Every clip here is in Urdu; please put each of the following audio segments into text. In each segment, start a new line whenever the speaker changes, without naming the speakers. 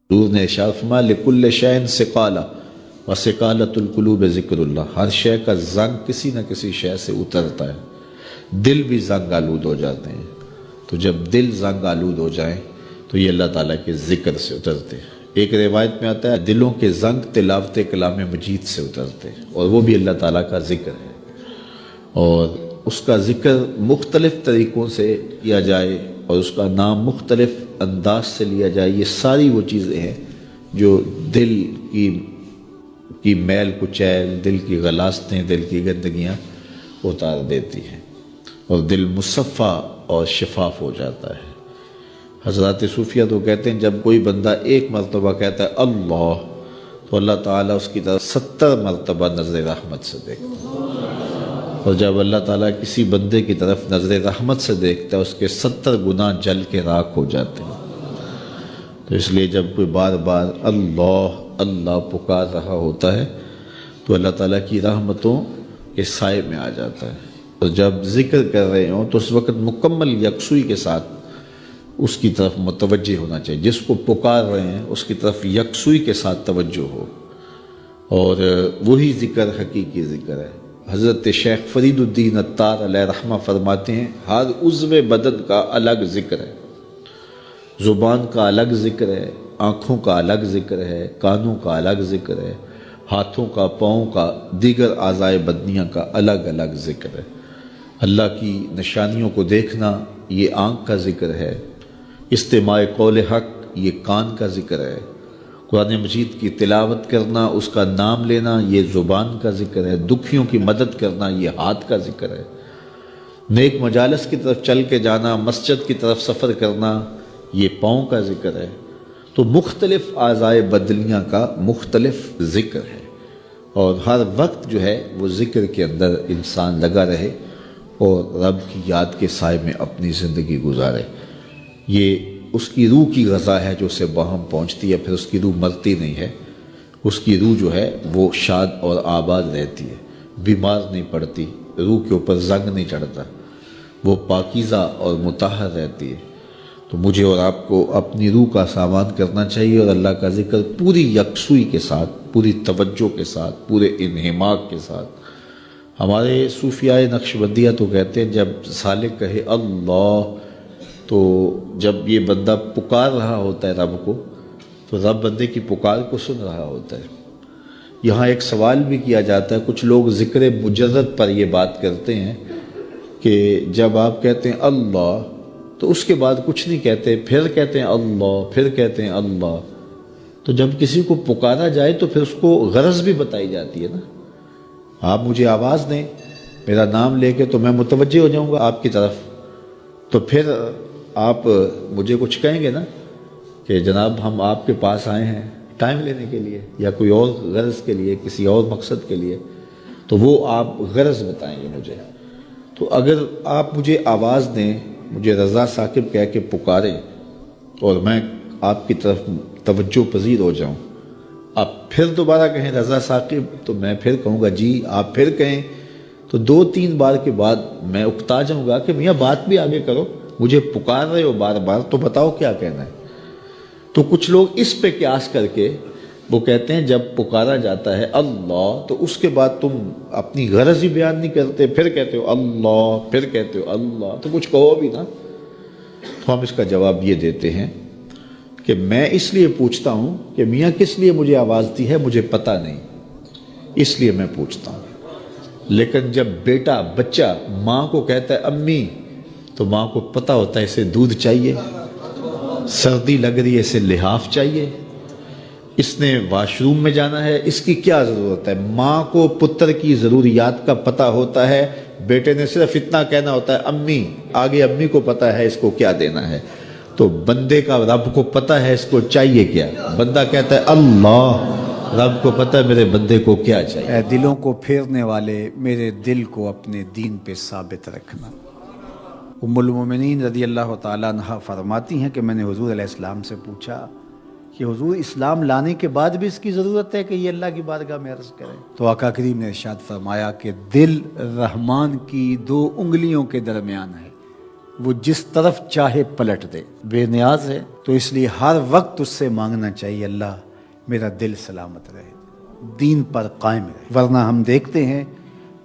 حضور نے ارشاد فرمایا لکل شیء ثقالہ وثقالۃ القلوب ذکر اللہ، ہر شے کا زنگ کسی نہ کسی شے سے اترتا ہے، دل بھی زنگ آلود ہو جاتے ہیں، تو جب دل زنگ آلود ہو جائیں تو یہ اللہ تعالیٰ کے ذکر سے اترتے ہیں۔ ایک روایت میں آتا ہے دلوں کے زنگ تلاوت کلام مجید سے اترتے ہیں، اور وہ بھی اللہ تعالیٰ کا ذکر ہے، اور اس کا ذکر مختلف طریقوں سے کیا جائے اور اس کا نام مختلف انداز سے لیا جائے، یہ ساری وہ چیزیں ہیں جو دل کی میل کچیل، دل کی غلاستیں، دل کی گندگیاں اتار دیتی ہیں اور دل مصفہ اور شفاف ہو جاتا ہے۔ حضرات صوفیہ تو کہتے ہیں جب کوئی بندہ ایک مرتبہ کہتا ہے اللہ، تو اللہ تعالیٰ اس کی طرف 70 مرتبہ نظر رحمت سے دیکھتا ہے، اور جب اللہ تعالیٰ کسی بندے کی طرف نظر رحمت سے دیکھتا ہے اس کے 70 گناہ جل کے راکھ ہو جاتے ہیں۔ تو اس لیے جب کوئی بار بار اللہ اللہ پکار رہا ہوتا ہے تو اللہ تعالیٰ کی رحمتوں کے سائے میں آ جاتا ہے، اور جب ذکر کر رہے ہوں تو اس وقت مکمل یکسوئی کے ساتھ اس کی طرف متوجہ ہونا چاہیے، جس کو پکار رہے ہیں اس کی طرف یکسوئی کے ساتھ توجہ ہو، اور وہی ذکر حقیقی ذکر ہے۔ حضرت شیخ فرید الدین عطار علیہ رحمہ فرماتے ہیں ہر عضو بدن کا الگ ذکر ہے، زبان کا الگ ذکر ہے، آنکھوں کا الگ ذکر ہے، کانوں کا الگ ذکر ہے، ہاتھوں کا، پاؤں کا، دیگر اعضائے بدنیاں کا الگ الگ ذکر ہے۔ اللہ کی نشانیوں کو دیکھنا یہ آنکھ کا ذکر ہے، استماع قول حق یہ کان کا ذکر ہے، قرآن مجید کی تلاوت کرنا، اس کا نام لینا یہ زبان کا ذکر ہے، دکھیوں کی مدد کرنا یہ ہاتھ کا ذکر ہے، نیک مجالس کی طرف چل کے جانا، مسجد کی طرف سفر کرنا یہ پاؤں کا ذکر ہے۔ تو مختلف اعضائے بدنیاں کا مختلف ذکر ہے، اور ہر وقت جو ہے وہ ذکر کے اندر انسان لگا رہے اور رب کی یاد کے سائے میں اپنی زندگی گزارے۔ یہ اس کی روح کی غذا ہے جو اسے باہم پہنچتی ہے، پھر اس کی روح مرتی نہیں ہے، اس کی روح جو ہے وہ شاد اور آباد رہتی ہے، بیمار نہیں پڑتی، روح کے اوپر زنگ نہیں چڑھتا، وہ پاکیزہ اور مطہر رہتی ہے۔ تو مجھے اور آپ کو اپنی روح کا سامان کرنا چاہیے اور اللہ کا ذکر پوری یکسوئی کے ساتھ، پوری توجہ کے ساتھ، پورے انہماک کے ساتھ۔ ہمارے صوفیاء نقشبندیہ تو کہتے ہیں جب سالک کہے اللہ، تو جب یہ بندہ پکار رہا ہوتا ہے رب کو، تو رب بندے کی پکار کو سن رہا ہوتا ہے۔ یہاں ایک سوال بھی کیا جاتا ہے، کچھ لوگ ذکر مجرد پر یہ بات کرتے ہیں کہ جب آپ کہتے ہیں اللہ تو اس کے بعد کچھ نہیں کہتے، پھر کہتے ہیں اللہ، پھر کہتے ہیں اللہ، تو جب کسی کو پکارا جائے تو پھر اس کو غرض بھی بتائی جاتی ہے نا۔ آپ مجھے آواز دیں میرا نام لے کے تو میں متوجہ ہو جاؤں گا آپ کی طرف، تو پھر آپ مجھے کچھ کہیں گے نا کہ جناب ہم آپ کے پاس آئے ہیں ٹائم لینے کے لیے یا کوئی اور غرض کے لیے، کسی اور مقصد کے لیے، تو وہ آپ غرض بتائیں گے مجھے۔ تو اگر آپ مجھے آواز دیں، مجھے رضا ثاقب کہہ کے پکاریں اور میں آپ کی طرف توجہ پذیر ہو جاؤں، آپ پھر دوبارہ کہیں رضا ثاقب، تو میں پھر کہوں گا جی، آپ پھر کہیں تو 2-3 بار کے بعد میں اکتا جاؤں گا کہ میاں بات بھی آگے کرو، مجھے پکار رہے ہو بار بار تو بتاؤ کیا کہنا ہے۔ تو کچھ لوگ اس پہ قیاس کر کے وہ کہتے ہیں جب پکارا جاتا ہے اللہ تو اس کے بعد تم اپنی غرض ہی بیان نہیں کرتے، پھر کہتے ہو اللہ، پھر کہتے ہو اللہ، تو کچھ کہو بھی نا۔ تو ہم اس کا جواب یہ دیتے ہیں کہ میں اس لیے پوچھتا ہوں کہ میاں کس لیے مجھے آواز دی ہے مجھے پتہ نہیں، اس لیے میں پوچھتا ہوں۔ لیکن جب بیٹا بچہ ماں کو کہتا ہے امی، تو ماں کو پتہ ہوتا ہے اسے دودھ چاہیے، سردی لگ رہی ہے اسے لحاف چاہیے، اس نے واش روم میں جانا ہے، اس کی کیا ضرورت ہے۔ ماں کو پتر کی ضروریات کا پتہ ہوتا ہے، بیٹے نے صرف اتنا کہنا ہوتا ہے امی، آگے امی کو پتہ ہے اس کو کیا دینا ہے۔ تو بندے کا رب کو پتہ ہے اس کو چاہیے کیا، بندہ کہتا ہے اللہ، رب کو پتہ ہے میرے بندے کو کیا چاہیے۔
اے دلوں کو پھیرنے والے، میرے دل کو اپنے دین پہ ثابت رکھنا۔ ام المومنین رضی اللہ تعالیٰ عنہ فرماتی ہیں کہ میں نے حضور علیہ السلام سے پوچھا کہ حضور اسلام لانے کے بعد بھی اس کی ضرورت ہے کہ یہ اللہ کی بارگاہ میں عرض کرے؟ تو آقا کریم نے ارشاد فرمایا کہ دل رحمان کی 2 انگلیوں کے درمیان ہے، وہ جس طرف چاہے پلٹ دے، بے نیاز ہے، تو اس لیے ہر وقت اس سے مانگنا چاہیے اللہ میرا دل سلامت رہے، دین پر قائم رہے۔ ورنہ ہم دیکھتے ہیں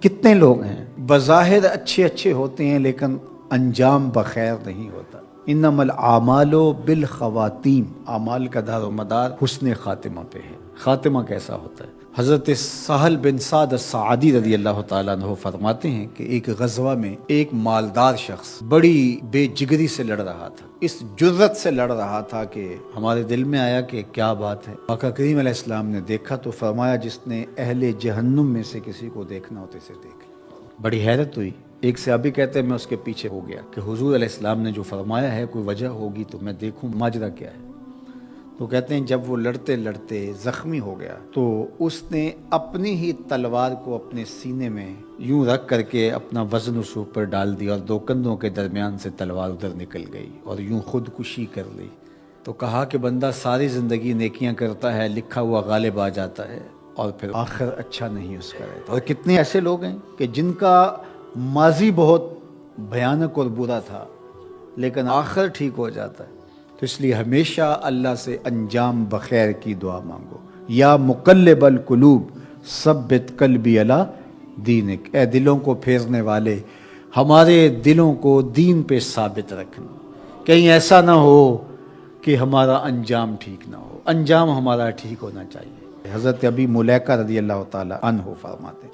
کتنے لوگ ہیں بظاہر اچھے ہوتے ہیں لیکن انجام بخیر نہیں ہوتا۔ انما الاعمال بالخواتیم، اعمال کا دار و مدار حسن خاتمہ پہ ہے۔ خاتمہ کیسا ہوتا ہے؟ حضرت سہل بن سعد الساعدی رضی اللہ تعالیٰ عنہ فرماتے ہیں کہ ایک غزوہ میں ایک مالدار شخص بڑی بے جگری سے لڑ رہا تھا، اس جرت سے لڑ رہا تھا کہ ہمارے دل میں آیا کہ کیا بات ہے۔ آقا کریم علیہ السلام نے دیکھا تو فرمایا جس نے اہل جہنم میں سے کسی کو دیکھنا ہو تو اسے دیکھ لے۔ بڑی حیرت ہوئی۔ ایک صحابی کہتے ہیں میں اس کے پیچھے ہو گیا کہ حضور علیہ السلام نے جو فرمایا ہے کوئی وجہ ہوگی تو میں دیکھوں ماجرا کیا ہے۔ تو کہتے ہیں جب وہ لڑتے لڑتے زخمی ہو گیا تو اس نے اپنی ہی تلوار کو اپنے سینے میں یوں رکھ کر کے اپنا وزن اس اوپر ڈال دیا اور دو کندھوں کے درمیان سے تلوار ادھر نکل گئی اور یوں خودکشی کر لی۔ تو کہا کہ بندہ ساری زندگی نیکیاں کرتا ہے، لکھا ہوا غالب آ جاتا ہے اور پھر آخر اچھا نہیں اس کا رہتا۔ اور کتنے ایسے لوگ ہیں کہ جن کا ماضی بہت بھیانک اور برا تھا لیکن آخر ٹھیک ہو جاتا ہے۔ تو اس لیے ہمیشہ اللہ سے انجام بخیر کی دعا مانگو۔ یا مقلب القلوب ثبت قلبی علی دینک، اے دلوں کو پھیرنے والے ہمارے دلوں کو دین پہ ثابت رکھنا، کہیں ایسا نہ ہو کہ ہمارا انجام ٹھیک نہ ہو، انجام ہمارا ٹھیک ہونا چاہیے۔ حضرت ابی ملیکہ رضی اللہ تعالی عنہ فرماتے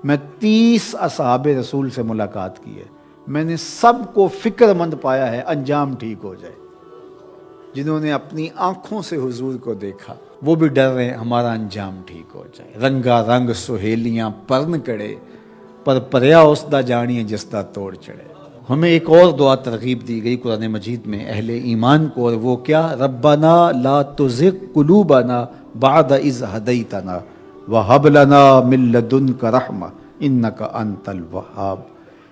میں 30 اصحاب رسول سے ملاقات کی ہے، میں نے سب کو فکر مند پایا ہے انجام ٹھیک ہو جائے۔ جنہوں نے اپنی آنکھوں سے حضور کو دیکھا وہ بھی ڈر رہے ہمارا انجام ٹھیک ہو جائے۔ رنگا رنگ سہیلیاں پرن کڑے پر پریا اس دا جانیے جس دا توڑ چڑھے۔ ہمیں ایک اور دعا ترغیب دی گئی قرآن مجید میں اہل ایمان کو، اور وہ کیا؟ ربنا لا تزغ قلوبنا بعد اذ ہدیتنا وہب لنا من لدنک رحمہ انک انت الوہاب۔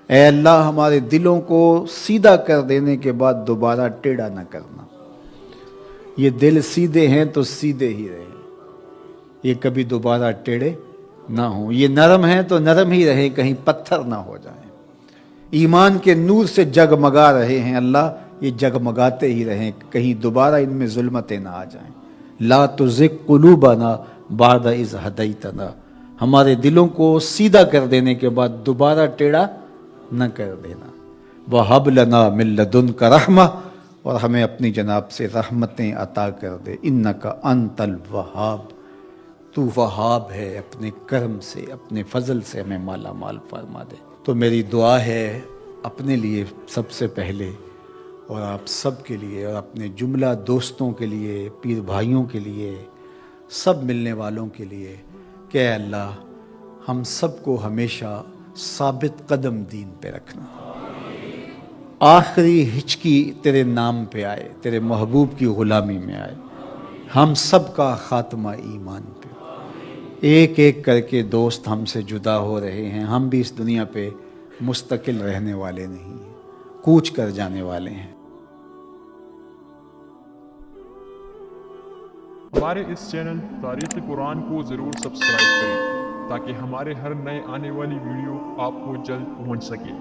اے اللہ ہمارے دلوں کو سیدھا کر دینے کے بعد دوبارہ ٹیڑھا نہ کرنا۔ یہ دل سیدھے ہیں تو سیدھے ہی رہیں، یہ کبھی دوبارہ ٹیڑھے نہ ہوں۔ یہ نرم ہیں تو نرم ہی رہیں، کہیں پتھر نہ ہو جائیں۔ ایمان کے نور سے جگمگا رہے ہیں اللہ، یہ جگمگاتے ہی رہیں، کہیں دوبارہ ان میں ظلمتیں نہ آ جائیں۔ لا تزغ قلوبنا بعد اذ ہدیتنا، ہمارے دلوں کو سیدھا کر دینے کے بعد دوبارہ ٹیڑھا نہ کر دینا۔ وہب لنا من لدنک رحمہ، اور ہمیں اپنی جناب سے رحمتیں عطا کر دے۔ انک انت الوہاب، تو وہاب ہے، اپنے کرم سے اپنے فضل سے ہمیں مالا مال فرما دے۔ تو میری دعا ہے اپنے لیے سب سے پہلے اور آپ سب کے لیے اور اپنے جملہ دوستوں کے لیے، پیر بھائیوں کے لیے، سب ملنے والوں کے لیے کہ اے اللہ ہم سب کو ہمیشہ ثابت قدم دین پہ رکھنا، آخری ہچکی تیرے نام پہ آئے، تیرے محبوب کی غلامی میں آئے، ہم سب کا خاتمہ ایمان پہ۔ ایک ایک کر کے دوست ہم سے جدا ہو رہے ہیں، ہم بھی اس دنیا پہ مستقل رہنے والے نہیں ہیں، کوچ کر جانے والے ہیں۔
ہمارے اس چینل تاریخ قرآن کو ضرور سبسکرائب کریں تاکہ ہمارے ہر نئے آنے والی ویڈیو آپ کو جلد پہنچ سکے۔